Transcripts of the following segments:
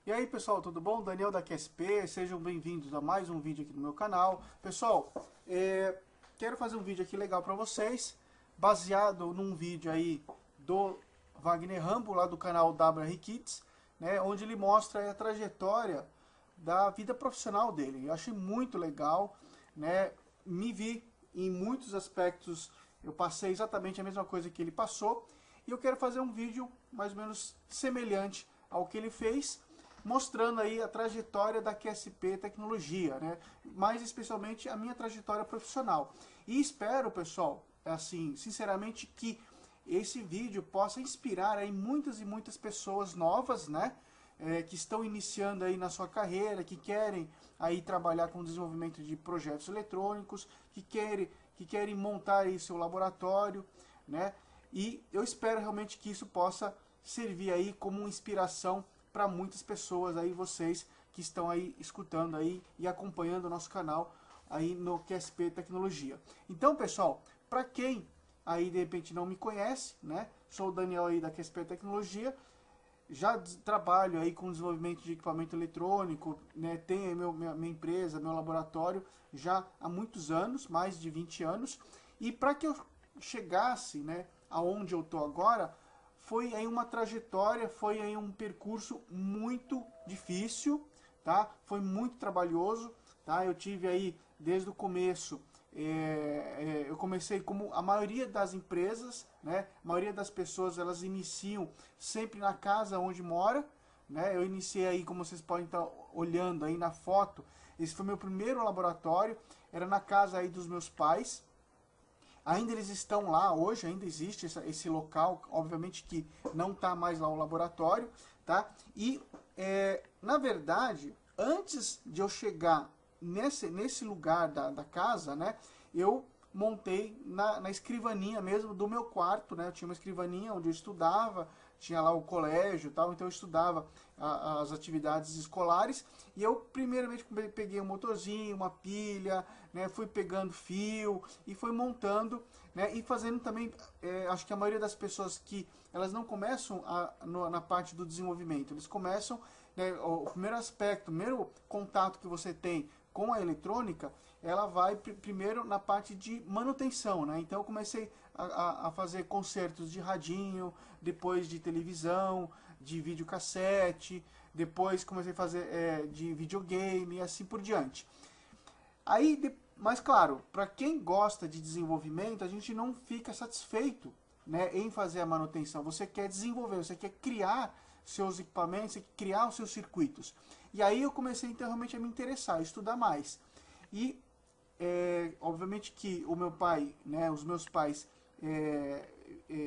E aí pessoal, tudo bom? Daniel da QSP, sejam bem-vindos a mais um vídeo aqui no meu canal. Pessoal, quero fazer um vídeo aqui legal para vocês, baseado num vídeo aí do Wagner Rambo, lá do canal WR Kids, né, onde ele mostra aí a trajetória da vida profissional dele. Eu achei muito legal, né, me vi em muitos aspectos, eu passei exatamente a mesma coisa que ele passou, e eu quero fazer um vídeo mais ou menos semelhante ao que ele fez, mostrando aí a trajetória da QSP Tecnologia, né? Mais especialmente a minha trajetória profissional. E espero, pessoal, assim, sinceramente, que esse vídeo possa inspirar aí muitas e muitas pessoas novas, né? Que estão iniciando aí na sua carreira, que querem aí trabalhar com desenvolvimento de projetos eletrônicos, que querem montar aí seu laboratório, né? E eu espero realmente que isso possa servir aí como inspiração para muitas pessoas aí, vocês que estão aí escutando aí e acompanhando o nosso canal aí no QSP Tecnologia. Então, pessoal, para quem aí de repente não me conhece, né? Sou o Daniel aí da QSP Tecnologia, já trabalho aí com desenvolvimento de equipamento eletrônico, né? Tenho aí minha empresa, meu laboratório já há muitos anos, mais de 20 anos, e para que eu chegasse, né, aonde eu estou agora, foi aí uma trajetória, foi aí um percurso muito difícil, tá? Foi muito trabalhoso, tá? Eu tive aí desde o começo, eu comecei como a maioria das empresas, né? A maioria das pessoas, elas iniciam sempre na casa onde mora, né? Eu iniciei aí, como vocês podem estar olhando aí na foto, esse foi meu primeiro laboratório, era na casa aí dos meus pais. Ainda eles estão lá hoje, ainda existe esse local, obviamente que não está mais lá o laboratório, tá? E, na verdade, antes de eu chegar nesse lugar da casa, né, eu montei na escrivaninha mesmo do meu quarto, né? Eu tinha uma escrivaninha onde eu estudava, tinha lá o colégio e tal, então eu estudava as atividades escolares, e eu primeiramente peguei um motorzinho, uma pilha, né, fui pegando fio e fui montando, né, e fazendo também, acho que a maioria das pessoas que elas não começam na parte do desenvolvimento, eles começam, né, o primeiro aspecto, o primeiro contato que você tem com a eletrônica, ela vai primeiro na parte de manutenção, né? Então eu comecei a fazer concertos de radinho, depois de televisão, de videocassete, depois comecei a fazer de videogame e assim por diante. Aí, mas claro, para quem gosta de desenvolvimento, a gente não fica satisfeito, né, em fazer a manutenção. Você quer desenvolver, você quer criar seus equipamentos, você quer criar os seus circuitos. E aí eu comecei então realmente a me interessar, a estudar mais. E obviamente que o meu pai, né, os meus pais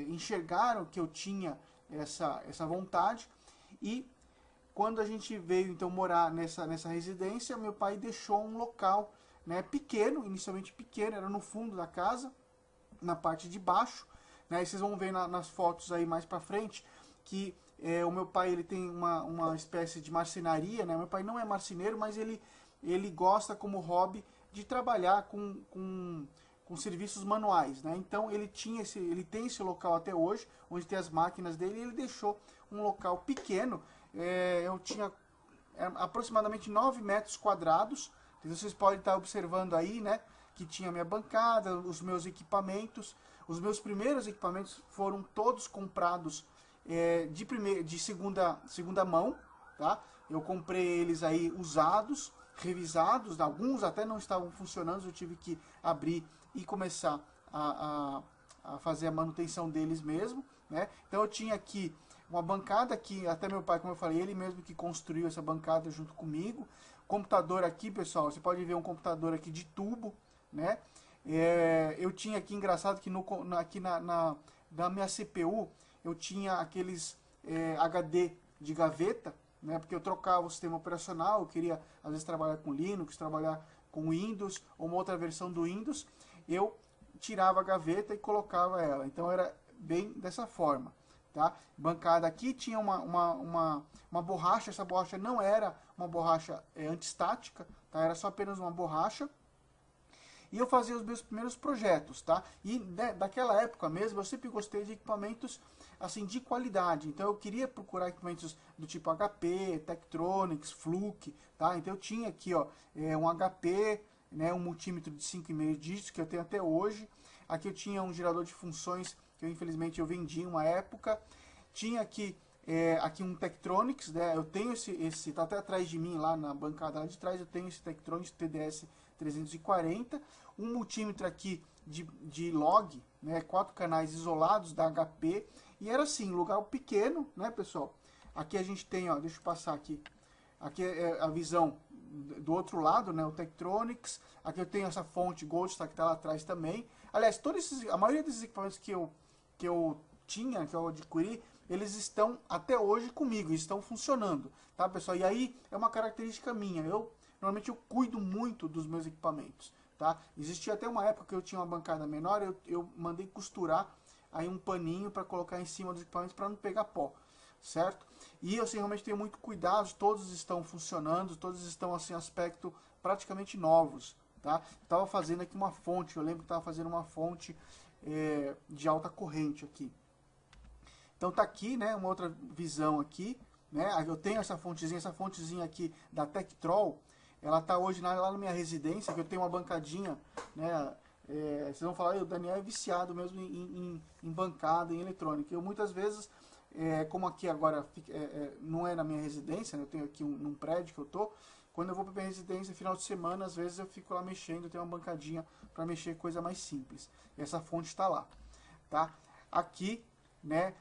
enxergaram que eu tinha essa vontade, e quando a gente veio então morar nessa residência, meu pai deixou um local, né, pequeno, inicialmente pequeno, era no fundo da casa, na parte de baixo, né, e vocês vão ver nas fotos aí mais pra frente, que o meu pai ele tem uma espécie de marcenaria, né, meu pai não é marceneiro, mas ele gosta como hobby de trabalhar com serviços manuais, né? Então ele tem esse local até hoje, onde tem as máquinas dele, e ele deixou um local pequeno. Eu tinha aproximadamente 9 metros quadrados. Então, vocês podem estar observando aí, né, que tinha a minha bancada, os meus equipamentos. Os meus primeiros equipamentos foram todos comprados de segunda mão, tá? Eu comprei eles aí usados, revisados, alguns até não estavam funcionando, eu tive que abrir e começar a fazer a manutenção deles mesmo, né? Então eu tinha aqui uma bancada que até meu pai, como eu falei, ele mesmo que construiu essa bancada junto comigo. Computador aqui, pessoal, você pode ver um computador aqui de tubo, né? Eu tinha aqui, engraçado que aqui na minha CPU eu tinha aqueles HD de gaveta, né? Porque eu trocava o sistema operacional, eu queria às vezes trabalhar com Linux, trabalhar com Windows ou uma outra versão do Windows, eu tirava a gaveta e colocava ela. Então era bem dessa forma, tá? Bancada aqui tinha uma borracha, essa borracha não era uma borracha antistática, tá? Era só apenas uma borracha. E eu fazia os meus primeiros projetos, tá? E daquela época mesmo, eu sempre gostei de equipamentos assim, de qualidade. Então eu queria procurar equipamentos do tipo HP, Tektronix, Fluke, tá? Então eu tinha aqui, ó, um HP, né, um multímetro de 5,5 dígitos, que eu tenho até hoje. Aqui eu tinha um gerador de funções, que eu, infelizmente eu vendi em uma época. Tinha aqui, aqui um Tektronix, né? Eu tenho esse, tá até atrás de mim, lá na bancada lá de trás, eu tenho esse Tektronix TDS 340. Um multímetro aqui de log, né, 4 canais isolados da HP, e era assim, lugar pequeno, né, pessoal? Aqui a gente tem, ó, deixa eu passar aqui, aqui é a visão do outro lado, né, o Tektronix. Aqui eu tenho essa fonte Goldstar que está lá atrás também. Aliás, a maioria desses equipamentos que eu tinha, que eu adquiri, eles estão até hoje comigo, estão funcionando, tá, pessoal? E aí é uma característica minha, normalmente eu cuido muito dos meus equipamentos, tá? Existia até uma época que eu tinha uma bancada menor, eu mandei costurar aí um paninho para colocar em cima dos equipamentos para não pegar pó, certo? E eu assim, realmente tenho muito cuidado, todos estão funcionando, todos estão assim, aspecto praticamente novos, tá? Eu estava fazendo aqui uma fonte, eu lembro que estava fazendo uma fonte de alta corrente aqui. Então tá aqui, né, uma outra visão aqui, né? Eu tenho essa fontezinha aqui da Tektrol. Ela está hoje lá na minha residência, que eu tenho uma bancadinha, né? Vocês vão falar, o Daniel é viciado mesmo em bancada, em eletrônica. Eu muitas vezes, como aqui agora não é na minha residência, né? Eu tenho aqui num prédio que eu tô, quando eu vou para minha residência, final de semana, às vezes eu fico lá mexendo, eu tenho uma bancadinha para mexer coisa mais simples. E essa fonte está lá, tá? Aqui, né?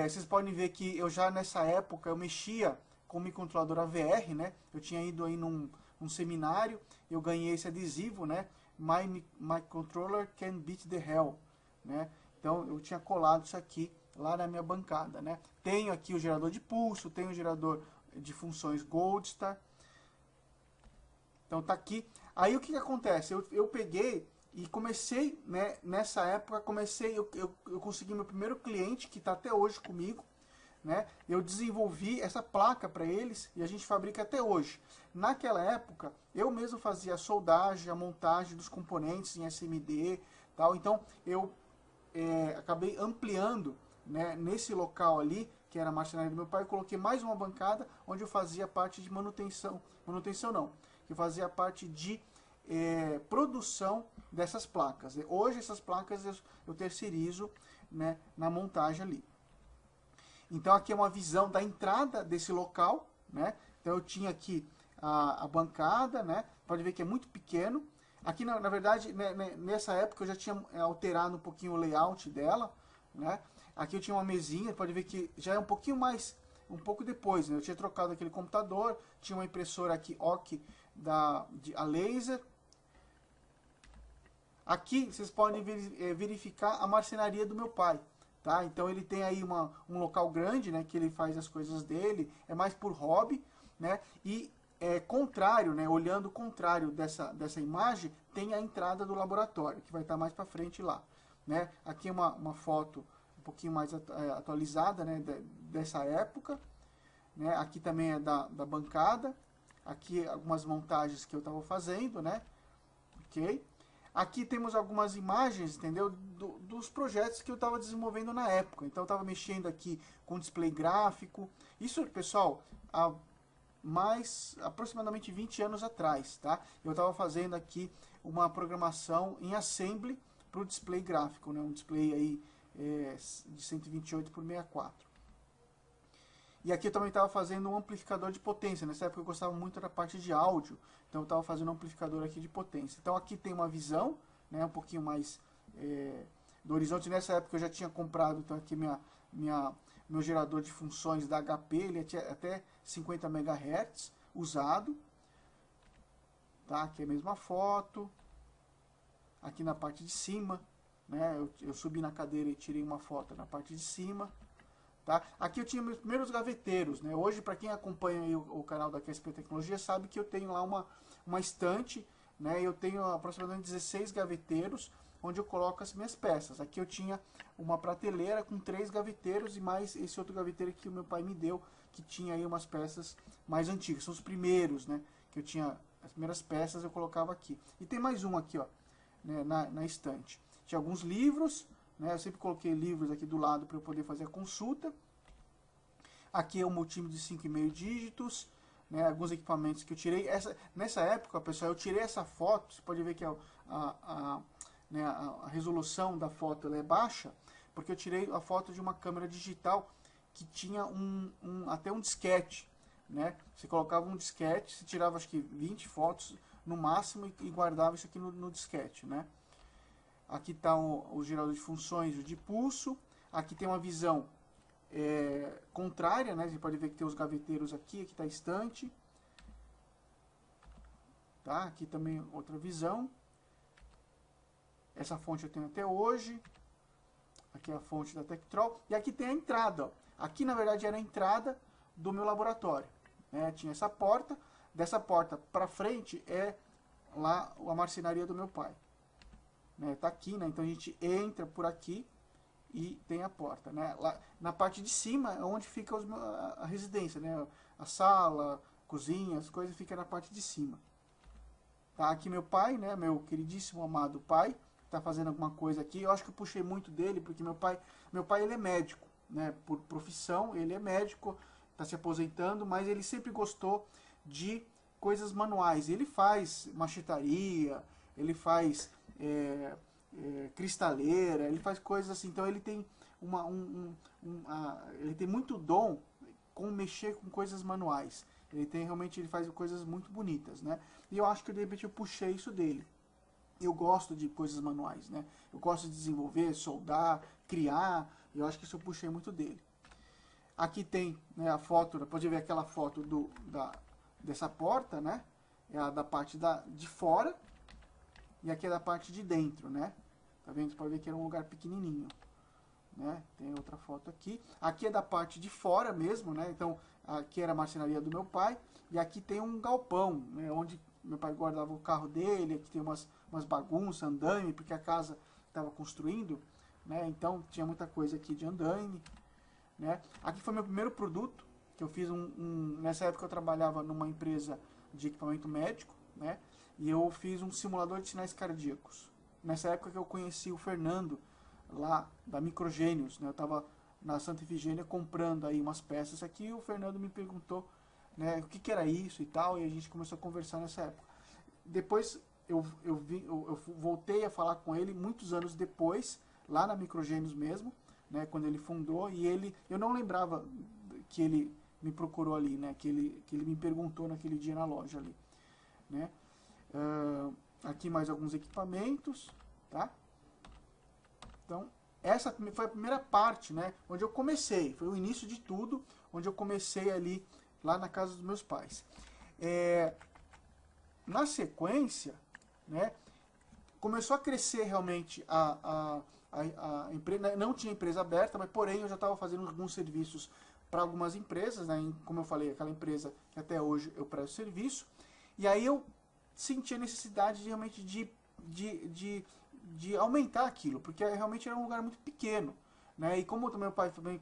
Vocês podem ver que eu já nessa época eu mexia com o microcontrolador AVR, né? Eu tinha ido aí num seminário, eu ganhei esse adesivo, né? My controller can beat the hell, né? Então eu tinha colado isso aqui lá na minha bancada, né? Tenho aqui o gerador de pulso, tenho o gerador de funções Goldstar. Então tá aqui. Aí o que acontece? Eu peguei e comecei, né? Nessa época eu consegui meu primeiro cliente, que está até hoje comigo, né? Eu desenvolvi essa placa para eles e a gente fabrica até hoje. Naquela época, eu mesmo fazia a soldagem, a montagem dos componentes em SMD, tal. Então, eu acabei ampliando, né, nesse local ali, que era a marcenaria do meu pai, eu coloquei mais uma bancada onde eu fazia parte de manutenção não, eu fazia parte de produção dessas placas. Hoje essas placas eu terceirizo, né, na montagem ali. Então aqui é uma visão da entrada desse local, né? Então eu tinha aqui a bancada, né? Pode ver que é muito pequeno. Aqui na verdade, né, nessa época eu já tinha alterado um pouquinho o layout dela, né? Aqui eu tinha uma mesinha, pode ver que já é um pouquinho mais, um pouco depois, né? Eu tinha trocado aquele computador, tinha uma impressora aqui OC a laser. Aqui vocês podem verificar a marcenaria do meu pai. Tá? Então ele tem aí um local grande, né, que ele faz as coisas dele, é mais por hobby, né? E contrário, né, olhando o contrário dessa imagem, tem a entrada do laboratório, que vai estar mais para frente lá, né? Aqui é uma foto um pouquinho mais atualizada, né, dessa época, né? Aqui também é da bancada, aqui algumas montagens que eu estava fazendo, né? Ok? Aqui temos algumas imagens, entendeu? Dos projetos que eu estava desenvolvendo na época. Então eu estava mexendo aqui com display gráfico. Isso, pessoal, há aproximadamente 20 anos atrás, tá? Eu estava fazendo aqui uma programação em assembly para o display gráfico, né? Um display aí de 128 por 64. E aqui eu também estava fazendo um amplificador de potência. Nessa época eu gostava muito da parte de áudio, então eu estava fazendo um amplificador aqui de potência. Então aqui tem uma visão, né, um pouquinho mais do horizonte. Nessa época eu já tinha comprado então aqui meu gerador de funções da HP, ele tinha até 50 MHz usado. Tá? Aqui é a mesma foto. Aqui na parte de cima, né, eu subi na cadeira e tirei uma foto na parte de cima. Tá? Aqui eu tinha meus primeiros gaveteiros, né? Hoje, para quem acompanha aí o canal da QSP Tecnologia, sabe que eu tenho lá uma estante, né? Eu tenho aproximadamente 16 gaveteiros, onde eu coloco as minhas peças. Aqui eu tinha uma prateleira com 3 gaveteiros e mais esse outro gaveteiro que o meu pai me deu, que tinha aí umas peças mais antigas. São os primeiros, né? Que eu tinha, as primeiras peças eu colocava aqui. E tem mais um aqui, ó, né? na estante. Tinha alguns livros, né? Eu sempre coloquei livros aqui do lado para eu poder fazer a consulta. Aqui é um multímetro de 5,5 dígitos, né? Alguns equipamentos que eu tirei. Nessa época, pessoal, eu tirei essa foto. Você pode ver que né, a resolução da foto ela é baixa, porque eu tirei a foto de uma câmera digital que tinha até um disquete, né? Você colocava um disquete, você tirava acho que 20 fotos no máximo e guardava isso aqui no disquete, né? Aqui está o gerador de funções, o de pulso. Aqui tem uma visão contrária, né? Você pode ver que tem os gaveteiros aqui está a estante. Tá? Aqui também outra visão. Essa fonte eu tenho até hoje. Aqui é a fonte da Tektrol. E aqui tem a entrada. Ó. Aqui, na verdade, era a entrada do meu laboratório. Né? Tinha essa porta. Dessa porta para frente é lá a marcenaria do meu pai. Né? Tá aqui, né? Então a gente entra por aqui e tem a porta. Né? Lá, na parte de cima é onde fica a residência. Né? A sala, cozinha, as coisas ficam na parte de cima. Tá aqui meu pai, né? Meu queridíssimo, amado pai. Tá fazendo alguma coisa aqui. Eu acho que eu puxei muito dele, porque meu pai ele é médico, né? Por profissão, ele é médico, está se aposentando, mas ele sempre gostou de coisas manuais. Ele faz machetaria, ele faz cristaleira, ele faz coisas assim. Então ele tem ele tem muito dom com mexer com coisas manuais. Ele faz coisas muito bonitas, né? E eu acho que de repente eu puxei isso dele. Eu gosto de coisas manuais, né? Eu gosto de desenvolver, soldar, criar. E eu acho que isso eu puxei muito dele. Aqui tem, né, a foto, pode ver aquela foto dessa porta, né? É a da parte de fora. E aqui é da parte de dentro, né? Tá vendo? Você pode ver que era um lugar pequenininho. Né? Tem outra foto aqui. Aqui é da parte de fora mesmo, né? Então, aqui era a marcenaria do meu pai. E aqui tem um galpão, né? Onde meu pai guardava o carro dele. Aqui tem umas bagunças, andaime, porque a casa estava construindo, né? Então tinha muita coisa aqui de andaime, né? Aqui foi meu primeiro produto que eu fiz nessa época eu trabalhava numa empresa de equipamento médico, né? E eu fiz um simulador de sinais cardíacos. Nessa época que eu conheci o Fernando lá da Microgênios, né? Eu estava na Santa Efigênia comprando aí umas peças aqui e o Fernando me perguntou, né, o que era isso e tal, e a gente começou a conversar nessa época. Depois eu voltei a falar com ele muitos anos depois, lá na Microgênios mesmo, né, quando ele fundou, e eu não lembrava que ele me procurou ali, né, que ele me perguntou naquele dia na loja ali, né. Aqui mais alguns equipamentos, tá? Então, essa foi a primeira parte, né, onde eu comecei, foi o início de tudo, onde eu comecei ali, lá na casa dos meus pais. Na sequência, né, começou a crescer realmente a empresa. Não tinha empresa aberta, mas porém eu já estava fazendo alguns serviços para algumas empresas, né, como eu falei, aquela empresa que até hoje eu presto serviço, e aí eu senti a necessidade de realmente de aumentar aquilo, porque realmente era um lugar muito pequeno, né, e como meu pai também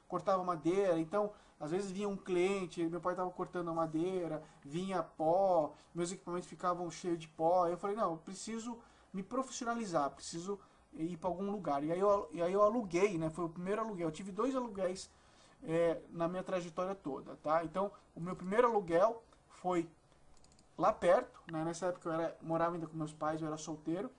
cortava madeira, então às vezes vinha um cliente, meu pai estava cortando a madeira, vinha pó, meus equipamentos ficavam cheios de pó. Eu falei, não, eu preciso me profissionalizar, preciso ir para algum lugar. E aí eu aluguei, né? Foi o primeiro aluguel. Eu tive 2 aluguéis na minha trajetória toda, tá? Então, o meu primeiro aluguel foi lá perto, né? Nessa época eu morava ainda com meus pais, eu era solteiro.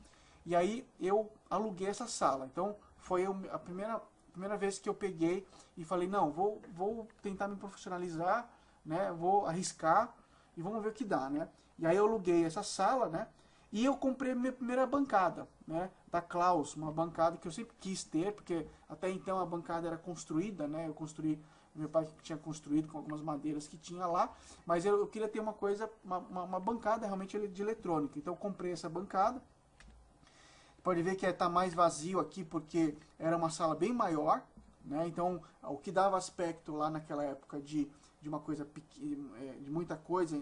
E aí eu aluguei essa sala. Então, foi a primeira vez que eu peguei e falei, não, vou tentar me profissionalizar, né, vou arriscar e vamos ver o que dá, né. E aí eu aluguei essa sala, né, e eu comprei a minha primeira bancada, né, da Klaus, uma bancada que eu sempre quis ter, porque até então a bancada era construída, né, meu pai tinha construído com algumas madeiras que tinha lá, mas eu queria ter uma coisa, uma bancada realmente de eletrônica, então eu comprei essa bancada. Pode ver que está mais vazio aqui porque era uma sala bem maior, né? Então o que dava aspecto lá naquela época de uma coisa de muita coisa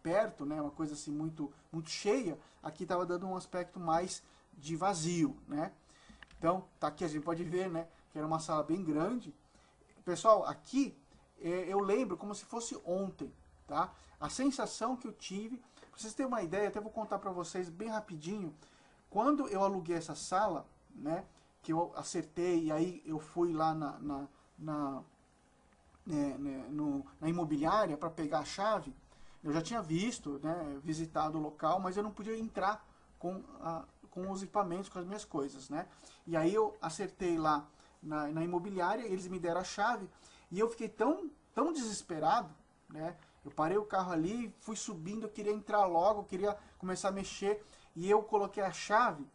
perto, né? Uma coisa assim muito cheia, aqui estava dando um aspecto mais de vazio, né? Então tá aqui, a gente pode ver, né, que era uma sala bem grande. Pessoal, aqui eu lembro como se fosse ontem, tá? A sensação que eu tive, para vocês terem uma ideia, até vou contar para vocês bem rapidinho. Quando eu aluguei essa sala, né, que eu acertei, e aí eu fui lá na imobiliária para pegar a chave. Eu já tinha visto, né, visitado o local, mas eu não podia entrar com os equipamentos, com as minhas coisas, né? E aí eu acertei lá na imobiliária, eles me deram a chave, e eu fiquei tão desesperado, né? Eu parei o carro ali, fui subindo, eu queria entrar logo, eu queria começar a mexer, e eu coloquei a chave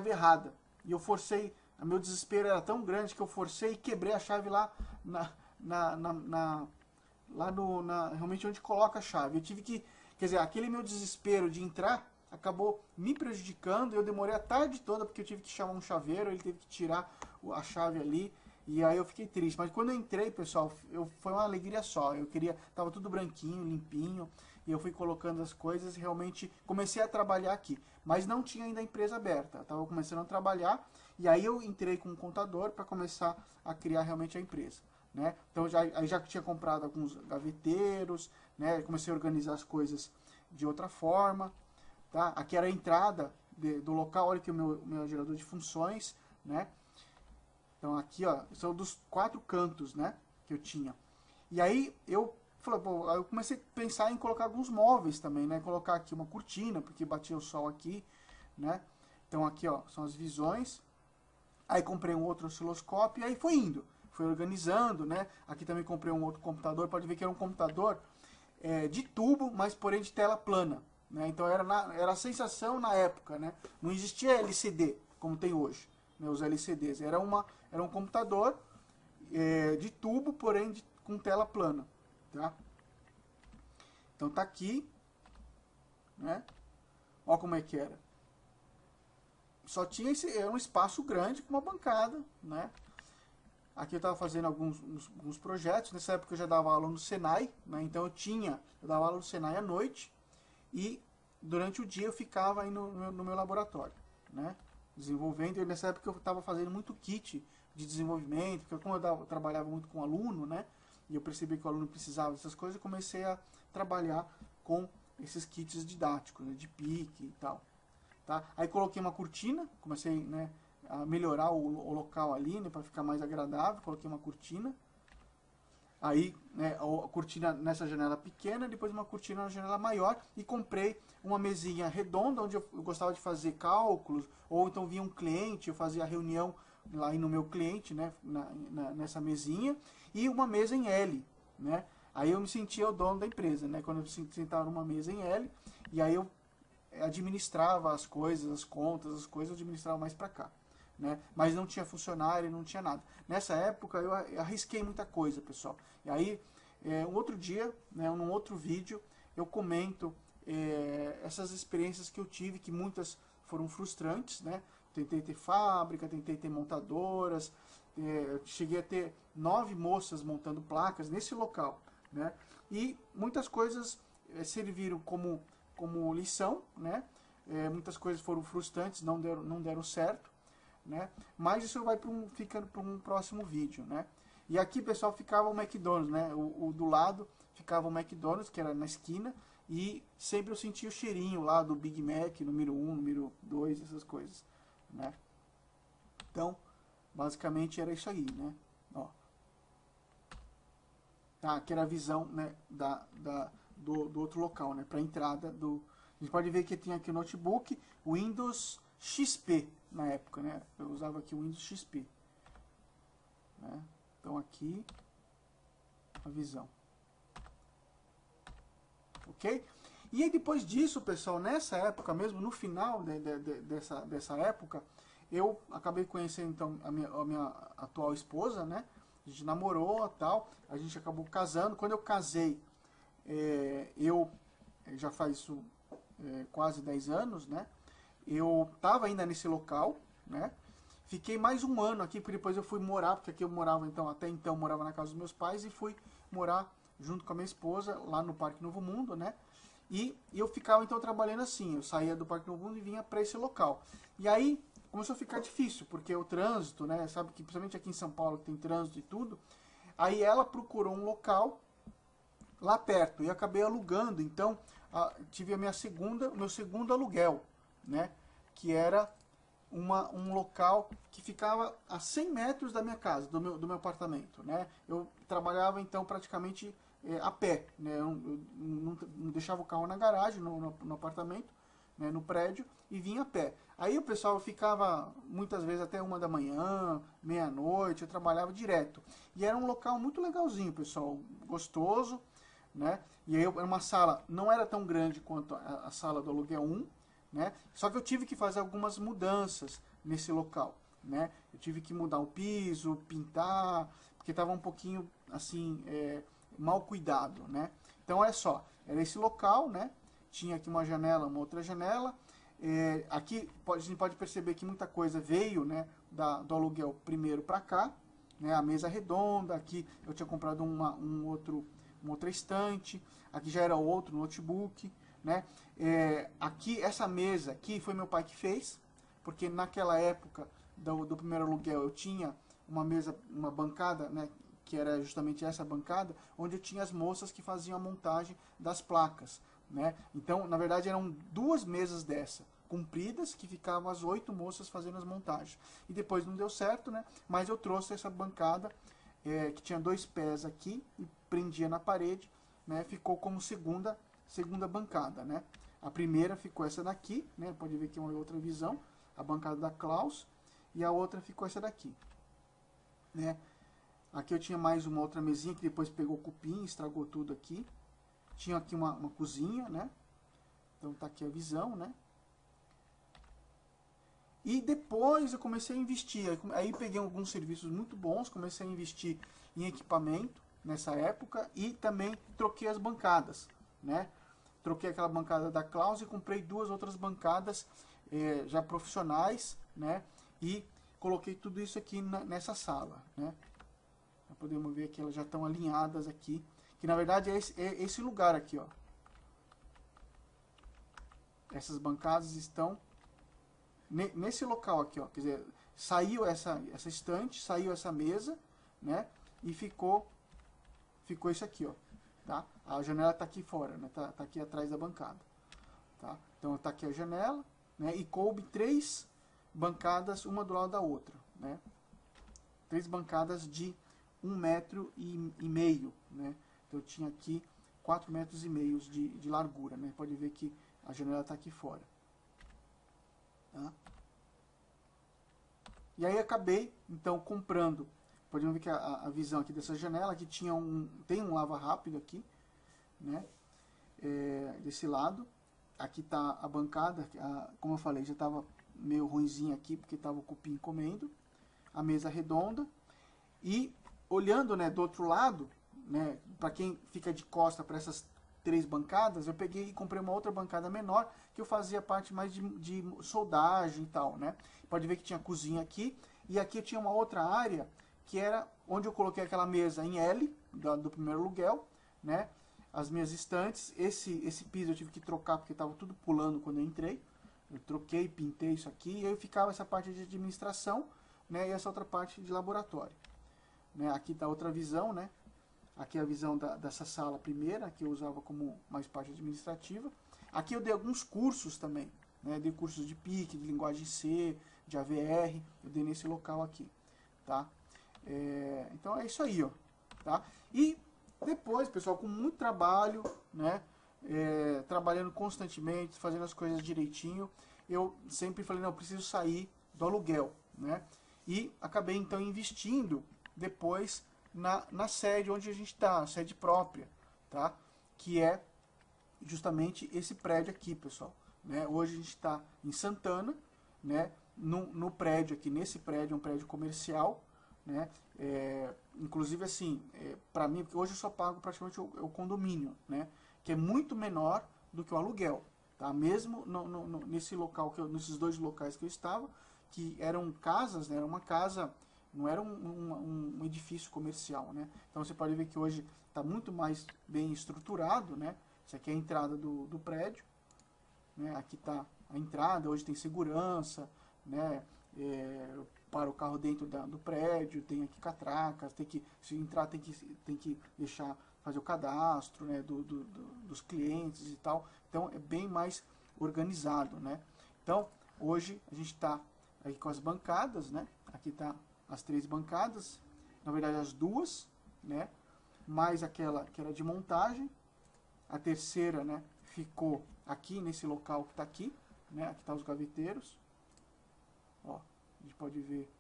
errada. E eu forcei, o meu desespero era tão grande que eu forcei e quebrei a chave lá realmente onde coloca a chave. Eu tive que, quer dizer, aquele meu desespero de entrar acabou me prejudicando. Eu demorei a tarde toda porque eu tive que chamar um chaveiro, ele teve que tirar a chave ali, e aí eu fiquei triste. Mas quando eu entrei, pessoal, foi uma alegria só. Tava tudo branquinho, limpinho, e eu fui colocando as coisas e realmente comecei a trabalhar aqui. Mas não tinha ainda a empresa aberta, eu estava começando a trabalhar, e aí eu entrei com um contador para começar a criar realmente a empresa. Né? Então já tinha comprado alguns gaveteiros, né? Comecei a organizar as coisas de outra forma. Tá? Aqui era a entrada do local, olha aqui o meu gerador de funções, né? Então aqui, ó, são dos 4 cantos, né, que eu tinha. E aí eu falei, pô, eu comecei a pensar em colocar alguns móveis também, né? Colocar aqui uma cortina, porque batia o sol aqui, né? Então aqui, ó, são as visões. Aí comprei um outro osciloscópio e aí foi indo. Fui organizando, né? Aqui também comprei um outro computador. Pode ver que era um computador de tubo, mas porém de tela plana, né? Então era a sensação na época, né? Não existia LCD como tem hoje, né? Os LCDs. Era um computador de tubo, porém com tela plana, tá? Então tá aqui, né? Ó como é que era. Só tinha era um espaço grande com uma bancada, né? Aqui eu estava fazendo alguns projetos. Nessa época eu já dava aula no Senai, né? Então eu dava aula no Senai à noite e durante o dia eu ficava aí no meu laboratório, né? Desenvolvendo. E nessa época eu estava fazendo muito kit de desenvolvimento, porque como eu trabalhava muito com aluno, né? E eu percebi que o aluno precisava dessas coisas, eu comecei a trabalhar com esses kits didáticos, né? De pique e tal. Tá? Aí coloquei uma cortina, comecei, né, a melhorar o local ali, né, para ficar mais agradável. Coloquei uma cortina. Aí, né, a cortina nessa janela pequena, depois uma cortina na janela maior, e comprei uma mesinha redonda, onde eu gostava de fazer cálculos, ou então vinha um cliente, eu fazia a reunião lá no meu cliente, né, nessa mesinha, e uma mesa em L, né. Aí eu me sentia o dono da empresa, né, quando eu sentava numa mesa em L, e aí eu administrava as coisas, as contas, as coisas, eu administrava mais para cá, né? Mas não tinha funcionário, não tinha nada. Nessa época eu arrisquei muita coisa, pessoal. E aí, um outro dia, né, num outro vídeo, eu comento essas experiências que eu tive, que muitas foram frustrantes, né? Tentei ter fábrica, tentei ter montadoras, cheguei a ter 9 moças montando placas nesse local, né? E muitas coisas serviram como lição, né? Muitas coisas foram frustrantes, não deram certo, né? Mas isso fica para um próximo vídeo, né? E aqui, pessoal, ficava o McDonald's, né? O do lado ficava o McDonald's, que era na esquina, e sempre eu sentia o cheirinho lá do Big Mac, número 1, número 2, essas coisas, né? Então, basicamente era isso aí, né? Ó. Tá, aqui era a visão, né, do outro local, né, para a entrada do... A gente pode ver que tem aqui o notebook, o Windows XP na época, né, eu usava aqui o Windows XP, né? Então aqui a visão, ok? E aí depois disso, pessoal, nessa época mesmo, no final dessa época, eu acabei conhecendo então a minha atual esposa, né? A gente namorou e tal, a gente acabou casando. Quando eu casei, eu já faz isso quase 10 anos, né? Eu estava ainda nesse local, né? Fiquei mais um ano aqui, porque depois eu fui morar, porque aqui eu morava então, até então morava na casa dos meus pais, e fui morar junto com a minha esposa lá no Parque Novo Mundo, né? E eu ficava então trabalhando assim, eu saía do Parque Novo Mundo e vinha para esse local. E aí começou a ficar difícil, porque o trânsito, né? Sabe que principalmente aqui em São Paulo tem trânsito e tudo. Aí ela procurou um local lá perto e acabei alugando. Então tive o meu segundo aluguel, né? Que era um local que ficava a 100 metros da minha casa, do meu apartamento, né? Eu trabalhava então praticamente a pé, né? Eu não deixava o carro na garagem, no apartamento, né? No prédio, e vinha a pé. Aí o pessoal ficava muitas vezes até 1 da manhã, meia-noite, eu trabalhava direto. E era um local muito legalzinho, pessoal, gostoso, né? E aí era uma sala, não era tão grande quanto a sala do aluguel 1, né? Só que eu tive que fazer algumas mudanças nesse local, né? Eu tive que mudar o piso, pintar, porque estava um pouquinho assim, mal cuidado, né? Então olha só, era esse local, né? Tinha aqui uma janela, uma outra janela. Aqui a gente pode perceber que muita coisa veio, né, do aluguel primeiro para cá, né? A mesa redonda, aqui eu tinha comprado uma outra estante, aqui já era outro notebook, né? Aqui, essa mesa aqui foi meu pai que fez, porque naquela época do primeiro aluguel eu tinha uma mesa, uma bancada, né, que era justamente essa bancada, onde eu tinha as moças que faziam a montagem das placas, né? Então, na verdade, eram 2 mesas dessa, compridas, que ficavam as 8 moças fazendo as montagens. E depois não deu certo, né? Mas eu trouxe essa bancada, que tinha 2 pés aqui, e prendia na parede, né? Ficou como segunda bancada, né? A primeira ficou essa daqui, né? Pode ver que é uma outra visão, a bancada da Klaus, e a outra ficou essa daqui, né? Aqui eu tinha mais uma outra mesinha que depois pegou cupim, estragou tudo aqui. Tinha aqui uma cozinha, né? Então tá aqui a visão, né? E depois eu comecei a investir. Aí peguei alguns serviços muito bons, comecei a investir em equipamento nessa época e também troquei as bancadas, né? Troquei aquela bancada da Klaus e comprei 2 outras bancadas já profissionais, né? E coloquei tudo isso aqui nessa sala, né? Podemos ver que elas já estão alinhadas aqui, que na verdade é esse lugar aqui, ó. Essas bancadas estão nesse local aqui, ó. Quer dizer, saiu essa estante, saiu essa mesa, né? E ficou isso aqui, ó. Tá? A janela está aqui fora, né? Tá aqui atrás da bancada, tá? Então tá aqui a janela, né? E coube 3 bancadas, uma do lado da outra, né? 3 bancadas de 1,5 metro, né? Então eu tinha aqui 4,5 metros de largura, né? Pode ver que a janela está aqui fora, tá? E aí acabei então comprando. Podemos ver que a visão aqui dessa janela aqui tem um lava rápido aqui, né? Desse lado. Aqui está a bancada, como eu falei, já estava meio ruinzinha aqui porque estava o cupim comendo. A mesa redonda. E olhando, né, do outro lado, né, para quem fica de costa para essas 3 bancadas, eu peguei e comprei uma outra bancada menor, que eu fazia parte mais de soldagem e tal, né? Pode ver que tinha cozinha aqui, e aqui eu tinha uma outra área, que era onde eu coloquei aquela mesa em L, do primeiro aluguel, né? As minhas estantes, esse piso eu tive que trocar, porque estava tudo pulando quando eu entrei. Eu troquei, pintei isso aqui, e aí ficava essa parte de administração, né, e essa outra parte de laboratório. Né? Aqui está outra visão, né? Aqui é a visão dessa sala primeira, que eu usava como mais parte administrativa. Aqui eu dei alguns cursos também, né? Dei cursos de PIC, de linguagem C, de AVR, eu dei nesse local aqui, tá? Então é isso aí, ó, tá? E depois, pessoal, com muito trabalho, né? Trabalhando constantemente, fazendo as coisas direitinho, eu sempre falei, não, eu preciso sair do aluguel, né? E acabei então investindo depois na sede onde a gente está, a sede própria, tá? Que é justamente esse prédio aqui, pessoal, né? Hoje a gente está em Santana, né? No prédio aqui, nesse prédio, é um prédio comercial, né? Inclusive assim, para mim, porque hoje eu só pago praticamente o condomínio, né? Que é muito menor do que o aluguel, tá? Mesmo nesse local, nesses 2 locais que eu estava, que eram casas, né? Era uma casa, não era um edifício comercial, né? Então você pode ver que hoje está muito mais bem estruturado, né? Isso aqui é a entrada do prédio, né? Aqui está a entrada, hoje tem segurança, né? Para o carro dentro do prédio, tem aqui catracas, se entrar tem que deixar, fazer o cadastro, né? Dos clientes e tal. Então é bem mais organizado, né? Então hoje a gente está aí com as bancadas, né? Aqui tá as 3 bancadas, na verdade as 2, né? Mais aquela que era de montagem. A terceira, né, ficou aqui nesse local que tá aqui, né? Aqui tá os gaveteiros. Ó, a gente pode ver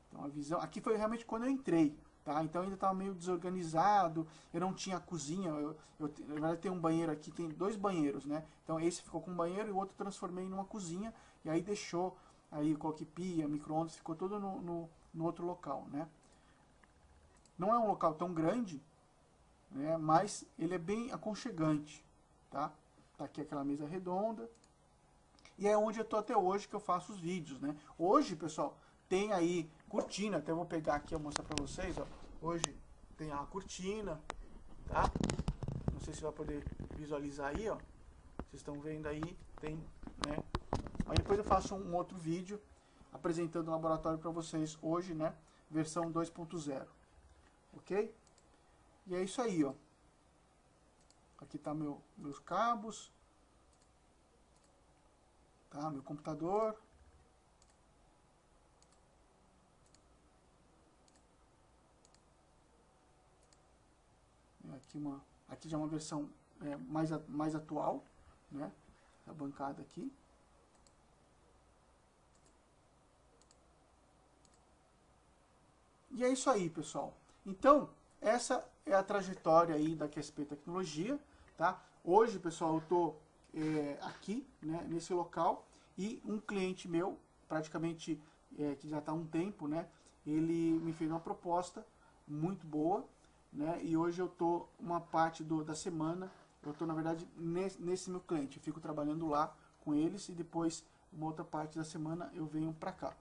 então a visão. Aqui foi realmente quando eu entrei, tá? Então ainda estava meio desorganizado, eu não tinha cozinha, na verdade tem um banheiro aqui, tem 2 banheiros, né? Então esse ficou com um banheiro e o outro eu transformei numa cozinha, e aí deixou, aí eu coloquei pia, micro-ondas, ficou tudo no outro local, né? Não é um local tão grande, né? Mas ele é bem aconchegante, tá? Tá aqui aquela mesa redonda, e é onde eu tô até hoje que eu faço os vídeos, né? Hoje, pessoal, tem aí cortina, até vou pegar aqui e mostrar pra vocês, ó. Hoje tem a cortina, tá? Não sei se vai poder visualizar aí, ó. Vocês estão vendo aí, tem, né? Aí depois eu faço um outro vídeo apresentando o laboratório pra vocês hoje, né? Versão 2.0, ok? E é isso aí, ó. Aqui tá meus cabos, tá? Meu computador. Aqui já é uma versão mais atual, né? A bancada aqui. E é isso aí, pessoal. Então, essa é a trajetória aí da QSP Tecnologia, tá? Hoje, pessoal, eu tô aqui, né, nesse local, e um cliente meu, praticamente, que já está há um tempo, né? Ele me fez uma proposta muito boa, né? E hoje eu tô uma parte da semana, eu tô na verdade nesse meu cliente, eu fico trabalhando lá com eles e depois uma outra parte da semana eu venho para cá,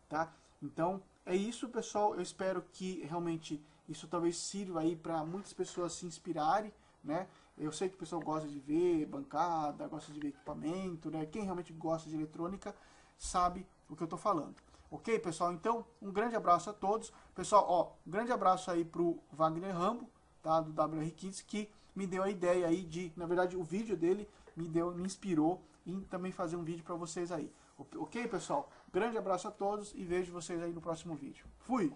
tá? Então é isso, pessoal. Eu espero que realmente isso talvez sirva aí para muitas pessoas se inspirarem, né? Eu sei que o pessoal gosta de ver bancada, gosta de ver equipamento, né? Quem realmente gosta de eletrônica sabe o que eu tô falando. Ok, pessoal? Então, um grande abraço a todos. Pessoal, ó, um grande abraço aí pro Wagner Rambo, tá? Do WR Kids, que me deu a ideia aí de, na verdade, o vídeo dele me inspirou em também fazer um vídeo para vocês aí. Ok, pessoal? Grande abraço a todos e vejo vocês aí no próximo vídeo. Fui!